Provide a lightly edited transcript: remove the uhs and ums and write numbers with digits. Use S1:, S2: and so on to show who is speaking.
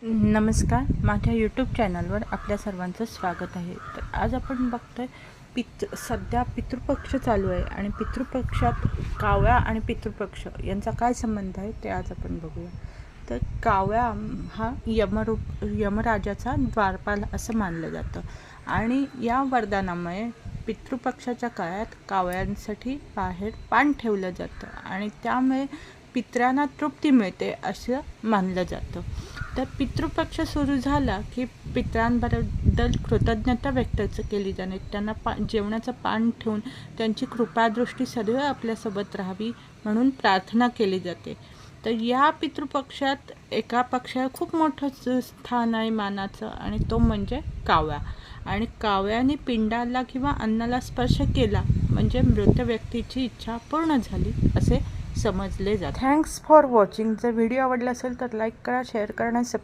S1: नमस्कार, माझ्या यूट्यूब चॅनलवर आपल्या सर्वांचं स्वागत आहे. तर आज आपण बघतोय सध्या पितृपक्ष चालू आहे आणि पितृपक्षात कावळा आणि पितृपक्ष यांचा काय संबंध आहे ते आज आपण बघूया. तर कावळा हा यमराजाचा द्वारपाल असं मानलं जातं आणि या वरदानामुळे पितृपक्षाच्या काळात कावळ्यांसाठी बाहेर पान ठेवलं जातं आणि त्यामुळे पितरांना तृप्ती मिळते असं मानलं जातं. तर पितृपक्ष सुरू झाला की पितरांबद्दल कृतज्ञता व्यक्त केली जाणे, त्यांना जेवणाचं पान ठेवून त्यांची कृपादृष्टी सदैव आपल्यासोबत राहावी म्हणून प्रार्थना केली जाते. तर या पितृपक्षात एका पक्षाला खूप मोठं स्थान आहे मानाचं आणि तो म्हणजे कावळा. आणि कावळ्याने पिंडाला किंवा अन्नाला स्पर्श केला म्हणजे मृत व्यक्तीची इच्छा पूर्ण झाली असे समजले जाते. Thanks for watching. जर व्हिडिओ आवडला असेल तर लाईक करा, शेअर करा आणि